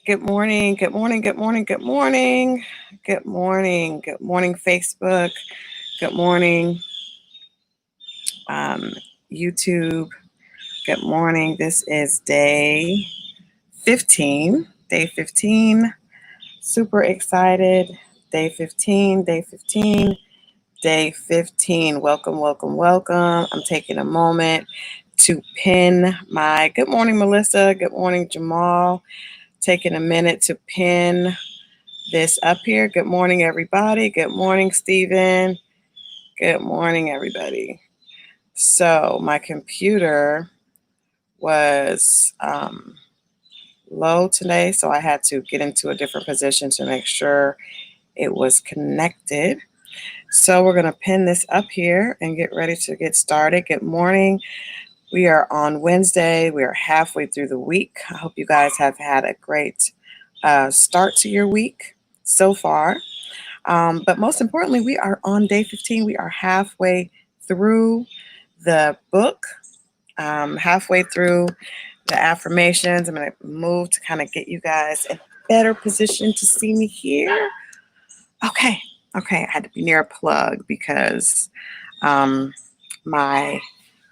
Good morning, good morning, good morning, good morning, good morning, good morning, Facebook, good morning, um, YouTube, good morning. This is day 15, day 15. Super excited. Day 15, day 15, day 15. Welcome, welcome, welcome. I'm taking a moment to pin my good morning, Melissa. Good morning, Jamal. Taking a minute to pin this up here. Good morning, everybody. Good morning, Stephen. Good morning, everybody. So my computer was low today, so I had to get into a different position to make sure it was connected. So we're going to pin this up here and get ready to get started. Good morning. We are on Wednesday. We are halfway through the week. I hope you guys have had a great start to your week so far. But most importantly, we are on day 15. We are halfway through the book, halfway through the affirmations. I'm going to move to kind of get you guys in a better position to see me here. Okay. I had to be near a plug because my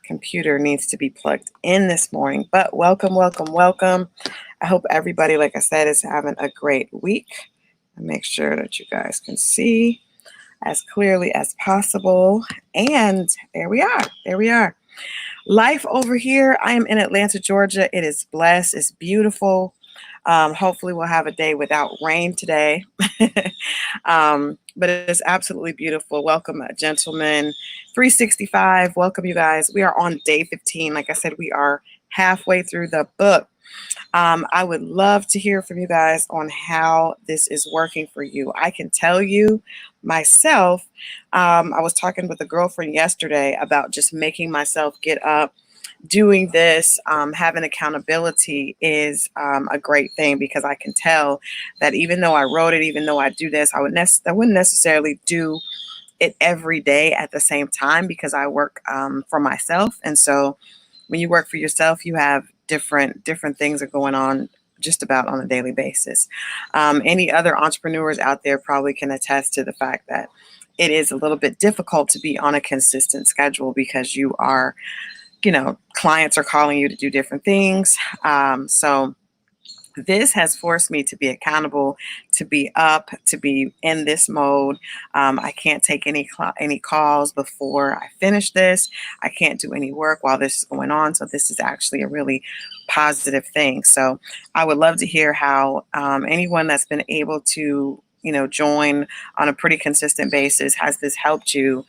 computer needs to be plugged in this morning. But welcome, welcome, welcome. I hope everybody, like I said, is having a great week. And make sure that you guys can see as clearly as possible. And there we are. There we are. Life over here. I am in Atlanta, Georgia. It is blessed. It's beautiful. Hopefully we'll have a day without rain today. But it is absolutely beautiful. Welcome, gentlemen. 365. Welcome, you guys. We are on day 15. Like I said, we are halfway through the book. I would love to hear from you guys on how this is working for you. I can tell you myself, I was talking with a girlfriend yesterday about just making myself get up. Doing this, having accountability is a great thing because I can tell that even though I wrote it, even though I do this, I wouldn't necessarily do it every day at the same time because I work for myself. And so when you work for yourself, you have different things are going on just about on a daily basis. Any other entrepreneurs out there probably can attest to the fact that it is a little bit difficult to be on a consistent schedule because you are, clients are calling you to do different things. So this has forced me to be accountable, to be up, to be in this mode. I can't take any calls before I finish this. I can't do any work while this is going on. So this is actually a really positive thing. So I would love to hear how anyone that's been able to, join on a pretty consistent basis, has this helped you?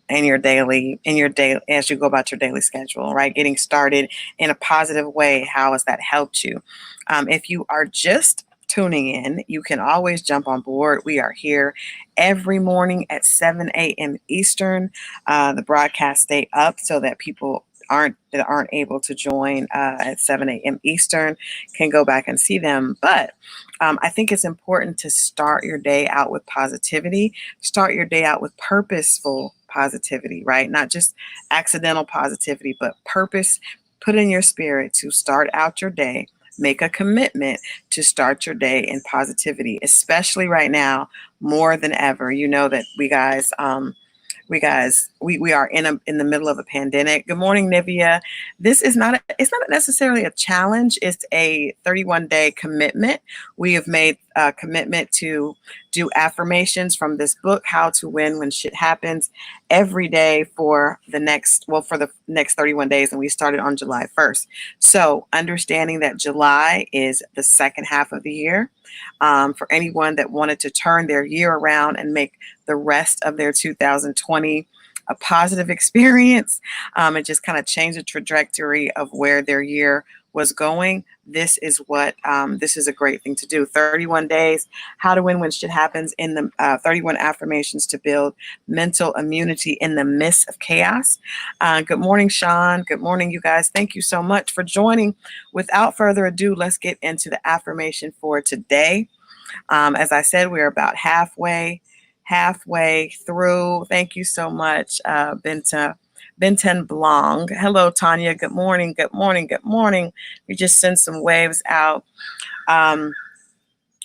In your day as you go about your daily schedule, right? Getting started in a positive way. How has that helped you? If you are just tuning in, you can always jump on board. We are here every morning at 7 a.m. Eastern. The broadcasts stay up so that people that aren't able to join at 7 a.m. Eastern can go back and see them. But I think it's important to start your day out with positivity, start your day out with purposeful positivity, right? Not just accidental positivity, but purpose. Put in your spirit to start out your day. Make a commitment to start your day in positivity, especially right now, more than ever. You know that we are in the middle of a pandemic. Good morning, Nivea. It's not necessarily a challenge. It's a 31-day commitment. We have made a commitment to do affirmations from this book, How to Win When Shit Happens, every day for the next 31 days. And we started on July 1st. So understanding that July is the second half of the year. For anyone that wanted to turn their year around and make the rest of their 2020 a positive experience, and just kind of change the trajectory of where their year was going. This is a great thing to do. 31 days, how to win when shit happens, in the 31 affirmations to build mental immunity in the midst of chaos. Good morning, Sean. Good morning, you guys. Thank you so much for joining. Without further ado, let's get into the affirmation for today. As I said, we're about halfway through. Thank you so much, Binta, Benten Blong. Hello, Tanya. Good morning. Good morning. Good morning. We just sent some waves out.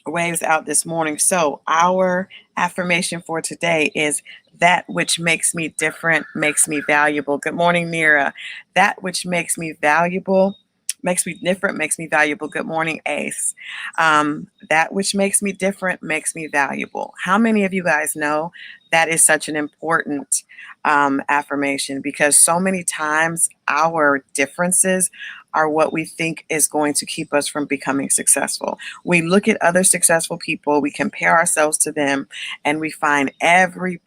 Waves out this morning. So our affirmation for today is that which makes me different makes me valuable. Good morning, Mira. That which makes me valuable makes me different makes me valuable. Good morning, Ace. That which makes me different makes me valuable. How many of you guys know that is such an important affirmation? Because so many times our differences are what we think is going to keep us from becoming successful. We look at other successful people, we compare ourselves to them, and we find every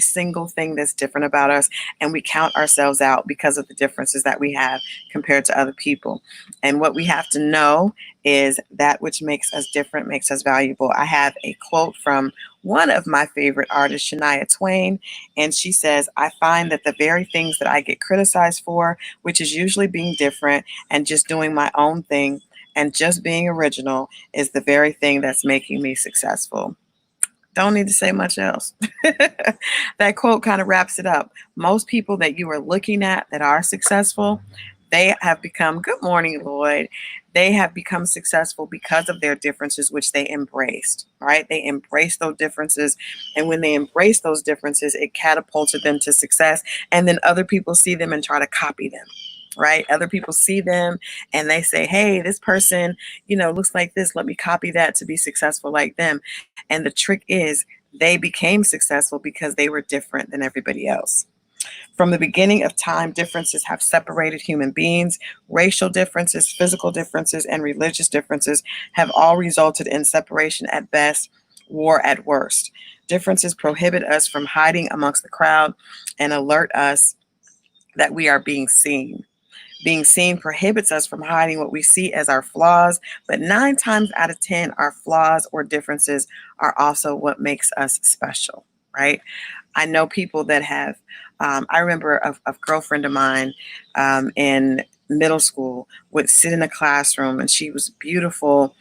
single thing that's different about us, and we count ourselves out because of the differences that we have compared to other people. And what we have to know is that which makes us different makes us valuable. I have a quote from one of my favorite artists, Shania Twain, and she says, I find that the very things that I get criticized for, which is usually being different and just doing my own thing and just being original, is the very thing that's making me successful. Don't need to say much else. That quote kind of wraps it up. Most people that you are looking at that are successful, they have become, good morning, Lloyd. They have become successful because of their differences, which they embraced, right? They embraced those differences. And when they embrace those differences, it catapulted them to success. And then other people see them and try to copy them, right? Other people see them and they say, hey, this person, looks like this. Let me copy that to be successful like them. And the trick is they became successful because they were different than everybody else. From the beginning of time, differences have separated human beings. Racial differences, physical differences, and religious differences have all resulted in separation at best, war at worst. Differences prohibit us from hiding amongst the crowd and alert us that we are being seen. Being seen prohibits us from hiding what we see as our flaws, but 9 times out of 10, our flaws or differences are also what makes us special, right? I know people that have, I remember a girlfriend of mine in middle school would sit in a classroom, and she was beautiful,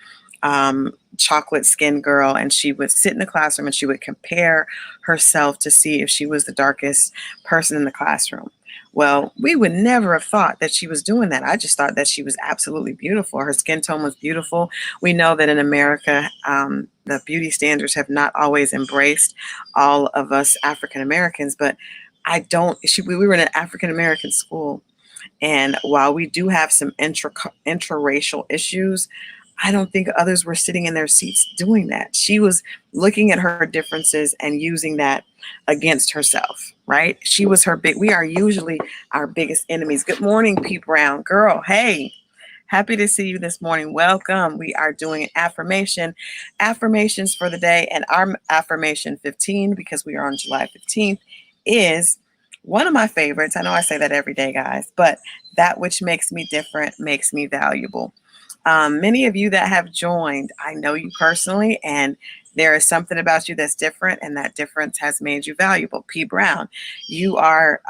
chocolate skinned girl, and she would sit in the classroom and she would compare herself to see if she was the darkest person in the classroom. Well, we would never have thought that she was doing that. I just thought that she was absolutely beautiful. Her skin tone was beautiful. We know that in America, the beauty standards have not always embraced all of us African Americans, but we were in an African American school. And while we do have some intraracial issues, I don't think others were sitting in their seats doing that. She was looking at her differences and using that against herself, right? We are usually our biggest enemies. Good morning, P. Brown. Girl, hey, happy to see you this morning. Welcome. We are doing an affirmations for the day. And our affirmation 15, because we are on July 15th, is one of my favorites. I know I say that every day, guys, but that which makes me different makes me valuable. Many of you that have joined, I know you personally, and there is something about you that's different, and that difference has made you valuable. P. Brown, you are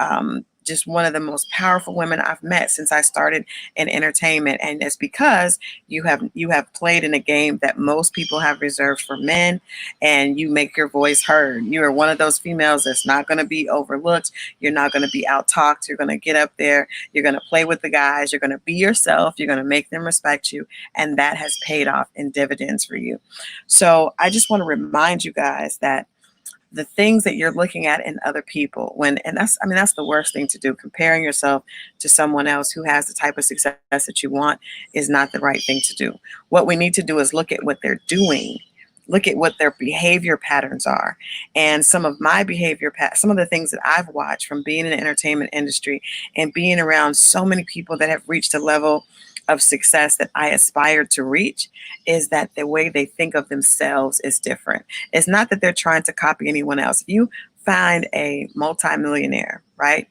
just one of the most powerful women I've met since I started in entertainment, and it's because you have played in a game that most people have reserved for men, and you make your voice heard. You are one of those females that's not going to be overlooked. You're not going to be out talked. You're going to get up there. You're going to play with the guys. You're going to be yourself. You're going to make them respect you, and that has paid off in dividends for you. So I just want to remind you guys that the things that you're looking at in other people, that's the worst thing to do. Comparing yourself to someone else who has the type of success that you want is not the right thing to do. What we need to do is look at what they're doing, look at what their behavior patterns are. And some of my some of the things that I've watched from being in the entertainment industry and being around so many people that have reached a level of success that I aspired to reach, is that the way they think of themselves is different. It's not that they're trying to copy anyone else. If you find a multimillionaire, right,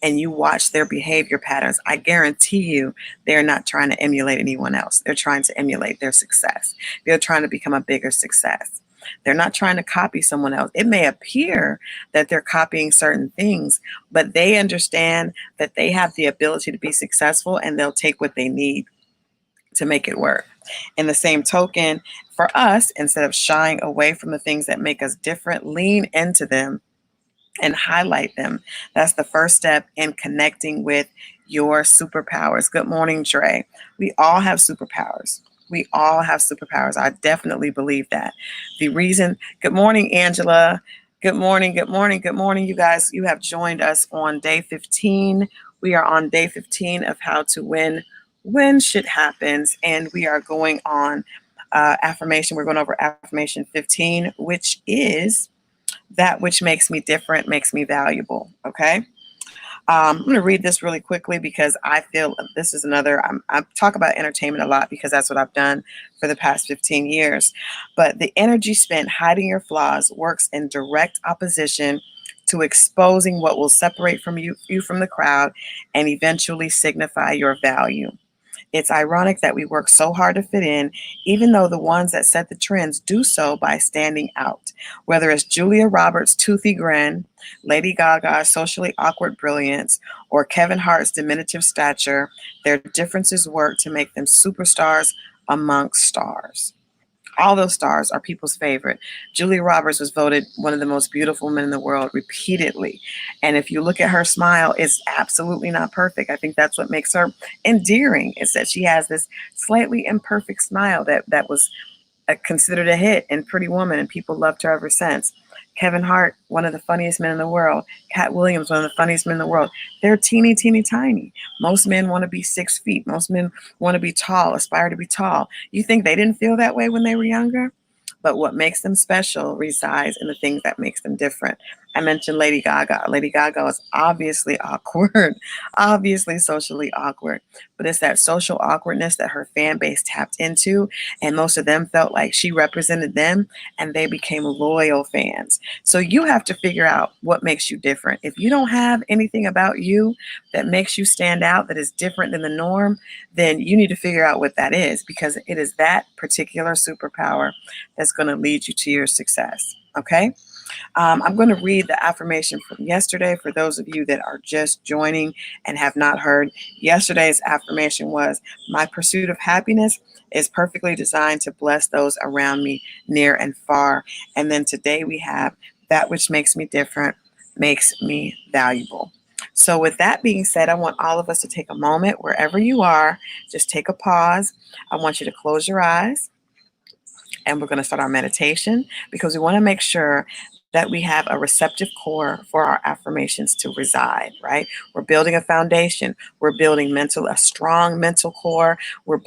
and you watch their behavior patterns, I guarantee you they're not trying to emulate anyone else. They're trying to emulate their success. They're trying to become a bigger success. They're not trying to copy someone else. It may appear that they're copying certain things, but they understand that they have the ability to be successful, and they'll take what they need to make it work. In the same token, for us, instead of shying away from the things that make us different, lean into them and highlight them. That's the first step in connecting with your superpowers. Good morning, Dre. We all have superpowers. We all have superpowers. I definitely believe that. Good morning, Angela. Good morning, good morning, good morning, you guys. You have joined us on day 15. We are on day 15 of How to Win When Shit Happens, and we are going on affirmation. We're going over affirmation 15, which is that which makes me different makes me valuable. Okay. I'm going to read this really quickly because I feel this is another. I talk about entertainment a lot because that's what I've done for the past 15 years. But the energy spent hiding your flaws works in direct opposition to exposing what will separate you from the crowd and eventually signify your value. It's ironic that we work so hard to fit in, even though the ones that set the trends do so by standing out. Whether it's Julia Roberts' toothy grin, Lady Gaga's socially awkward brilliance, or Kevin Hart's diminutive stature, their differences work to make them superstars amongst stars. All those stars are people's favorite. Julia Roberts was voted one of the most beautiful women in the world repeatedly. And if you look at her smile, it's absolutely not perfect. I think that's what makes her endearing, is that she has this slightly imperfect smile that was considered a hit in Pretty Woman, and people loved her ever since. Kevin Hart, one of the funniest men in the world. Cat Williams, one of the funniest men in the world. They're teeny, teeny, tiny. Most men want to be 6 feet. Most men want to be tall, aspire to be tall. You think they didn't feel that way when they were younger? But what makes them special resides in the things that makes them different. I mentioned Lady Gaga. Lady Gaga is obviously awkward, obviously socially awkward, but it's that social awkwardness that her fan base tapped into, and most of them felt like she represented them, and they became loyal fans. So you have to figure out what makes you different. If you don't have anything about you that makes you stand out, that is different than the norm, then you need to figure out what that is, because it is that particular superpower that's going to lead you to your success. Okay. I'm going to read the affirmation from yesterday for those of you that are just joining and have not heard. Yesterday's affirmation was, my pursuit of happiness is perfectly designed to bless those around me near and far. And then today we have, that which makes me different makes me valuable. So with that being said, I want all of us to take a moment wherever you are. Just take a pause. I want you to close your eyes, and we're going to start our meditation because we want to make sure that we have a receptive core for our affirmations to reside, right? We're building a foundation. We're building a strong mental core. We're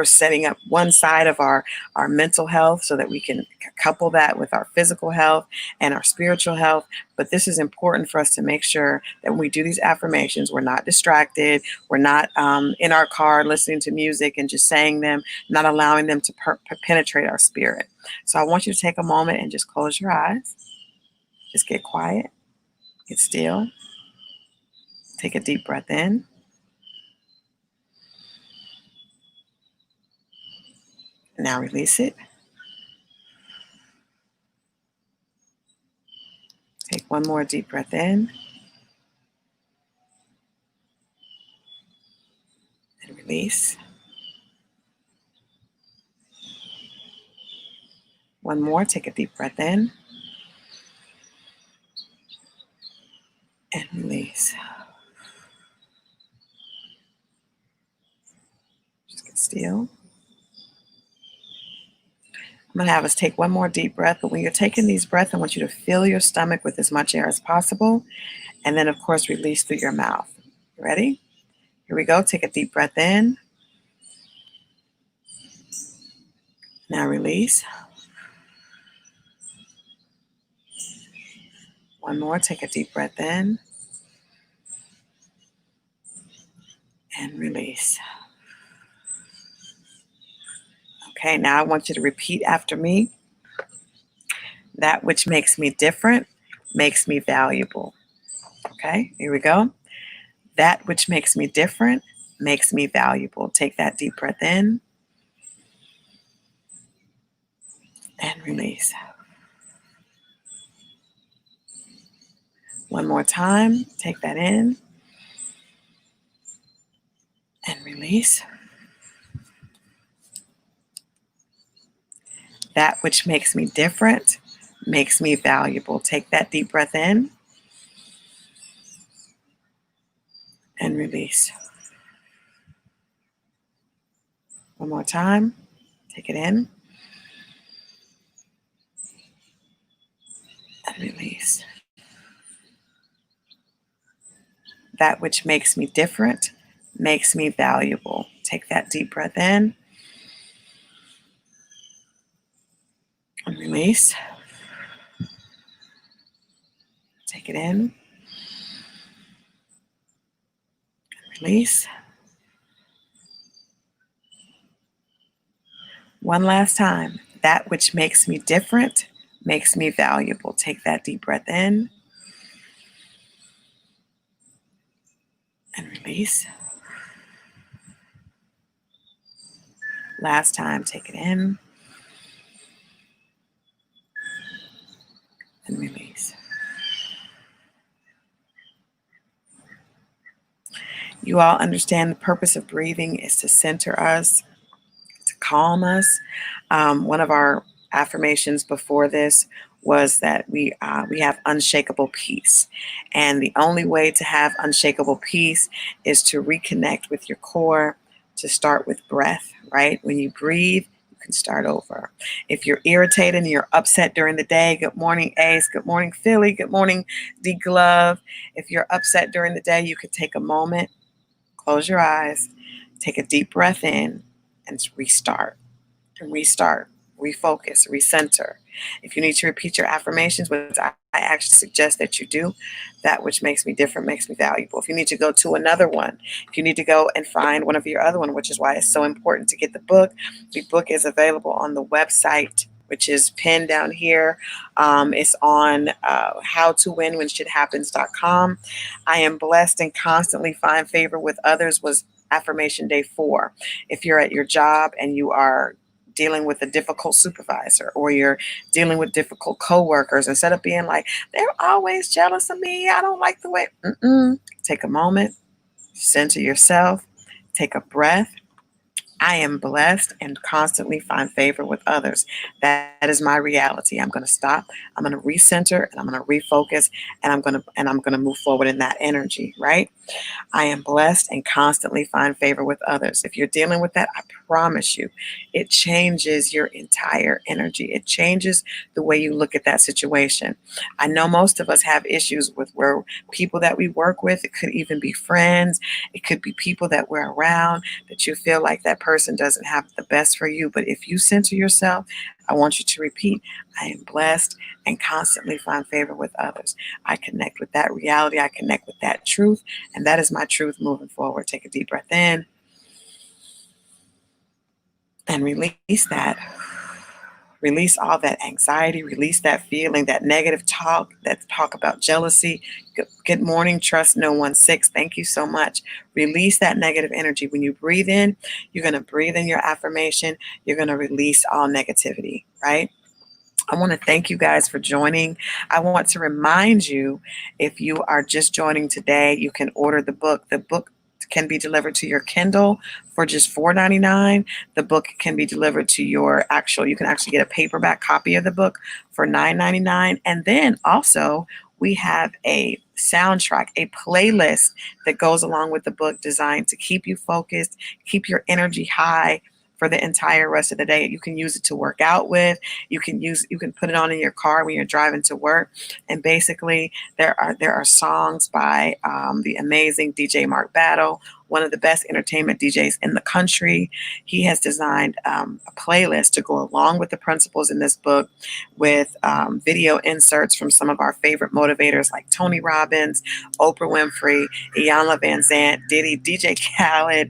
setting up one side of our mental health so that we can couple that with our physical health and our spiritual health. But this is important for us to make sure that when we do these affirmations, we're not distracted. We're not in our car listening to music and just saying them, not allowing them to penetrate our spirit. So I want you to take a moment and just close your eyes. Just get quiet, get still, take a deep breath in. Now release it. Take one more deep breath in and release. One more, take a deep breath in and release. Just get still. I'm going to have us take one more deep breath, but when you're taking these breaths, I want you to fill your stomach with as much air as possible, and then, of course, release through your mouth. You ready? Here we go. Take a deep breath in. Now release. One more. Take a deep breath in and release. Okay, now I want you to repeat after me. That which makes me different makes me valuable. Okay, here we go. That which makes me different makes me valuable. Take that deep breath in and release. One more time. Take that in and release. That which makes me different makes me valuable. Take that deep breath in and release. One more time. Take it in and release. That which makes me different makes me valuable. Take that deep breath in and release. Take it in, release. One last time. That which makes me different makes me valuable. Take that deep breath in and release. Last time, take it in and release. You all understand the purpose of breathing is to center us, to calm us. One of our affirmations before this was that we have unshakable peace, and the only way to have unshakable peace is to reconnect with your core, to start with breath. Right when you breathe, you can start over. If you're irritated and you're upset during the day, good morning Ace, good morning Philly, good morning D Glove. If you're upset during the day, you could take a moment, close your eyes, take a deep breath in, and restart and restart, refocus, recenter. If you need to repeat your affirmations, which I actually suggest that you do, that which makes me different makes me valuable. If you need to go to another one, if you need to go and find one of your other one, which is why it's so important to get the book is available on the website, which is pinned down here. It's on howtowinwhenshithappens.com. I am blessed and constantly find favor with others was affirmation day 4. If you're at your job and you are dealing with a difficult supervisor, or you're dealing with difficult coworkers, instead of being like, they're always jealous of me, I don't like the way, take a moment, center yourself, take a breath. I am blessed and constantly find favor with others. That is my reality. I'm going to stop. I'm going to recenter and I'm going to refocus, and I'm going to move forward in that energy, right? I am blessed and constantly find favor with others. If you're dealing with that, I promise you, it changes your entire energy. It changes the way you look at that situation. I know most of us have issues with where people that we work with, it could even be friends, it could be people that we're around, that you feel like that person doesn't have the best for you. But if you center yourself, I want you to repeat, I am blessed and constantly find favor with others. I connect with that reality. I connect with that truth. And that is my truth moving forward. Take a deep breath in and release that. Release all that anxiety, release that feeling, that negative talk, that talk about jealousy. Good morning, trust no one. 6. Thank you so much. Release that negative energy. When you breathe in, you're going to breathe in your affirmation. You're going to release all negativity, right? I want to thank you guys for joining. I want to remind you, if you are just joining today, you can order the book. The book can be delivered to your Kindle for just $4.99. The book can be delivered to your you can actually get a paperback copy of the book for $9.99. And then also, we have a soundtrack, a playlist that goes along with the book, designed to keep you focused, keep your energy high for the entire rest of the day. You can use it to work out with. You can put it on in your car when you're driving to work. And basically, there are songs by the amazing DJ Mark Battle, one of the best entertainment DJs in the country. He has designed a playlist to go along with the principles in this book, with video inserts from some of our favorite motivators like Tony Robbins, Oprah Winfrey, Iyanla Vanzant, Diddy, DJ Khaled,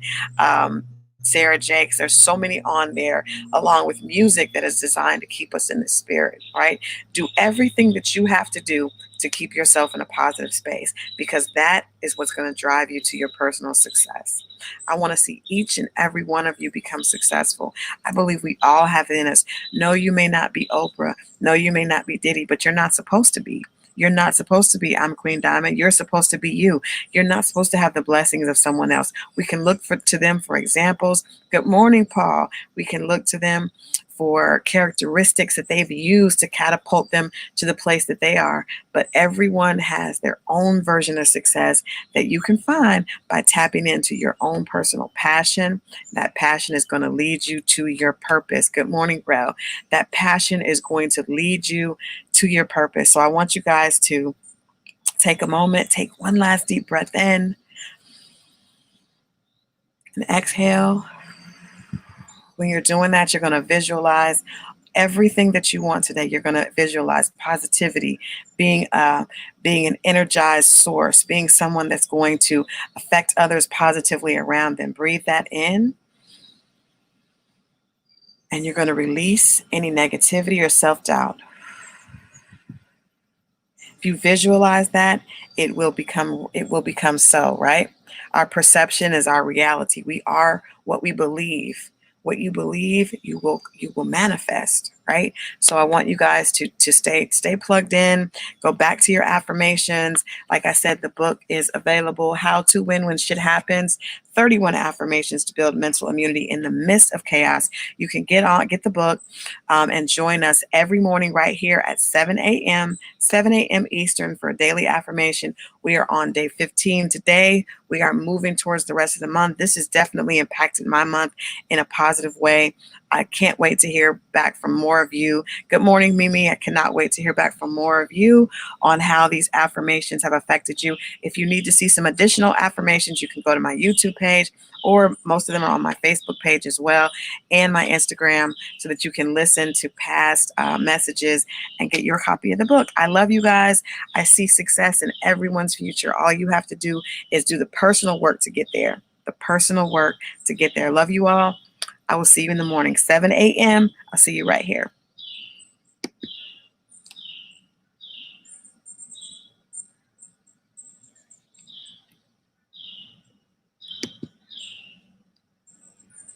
Sarah Jakes. There's so many on there, along with music that is designed to keep us in the spirit, right? Do everything that you have to do to keep yourself in a positive space, because that is what's going to drive you to your personal success. I want to see each and every one of you become successful. I believe we all have it in us. No, you may not be Oprah. No, you may not be Diddy, but you're not supposed to be. You're not supposed to be I'm Queen Diamond. You're supposed to be you. You're not supposed to have the blessings of someone else. We can look to them for examples. Good morning, Paul. We can look to them for characteristics that they've used to catapult them to the place that they are. But everyone has their own version of success that you can find by tapping into your own personal passion. That passion is going to lead you to your purpose. Good morning, Rel. That passion is going to lead you to your purpose. So I want you guys to take a moment, take one last deep breath in and exhale. When you're doing that, you're going to visualize everything that you want today. You're going to visualize positivity, being an energized source, being someone that's going to affect others positively around them. Breathe that in, and you're going to release any negativity or self-doubt. If you visualize that, it will become so, right? Our perception is our reality. We are what we believe. What you believe, you will manifest, right? So I want you guys to stay plugged in. Go back to your affirmations. Like I said, the book is available. How to Win When Shit Happens. 31 affirmations to build mental immunity in the midst of chaos. You can get the book, and join us every morning right here at 7 a.m. Eastern for a daily affirmation. We are on day 15 today. We are moving towards the rest of the month. This has definitely impacted my month in a positive way. I can't wait to hear back from more of you. Good morning, Mimi. I cannot wait to hear back from more of you on how these affirmations have affected you. If you need to see some additional affirmations, you can go to my YouTube page, or most of them are on my Facebook page as well, and my Instagram, so that you can listen to past messages and get your copy of the book. I love you guys. I see success in everyone's future. All you have to do is do the personal work to get there. The personal work to get there. Love you all. I will see you in the morning, 7 a.m. I'll see you right here.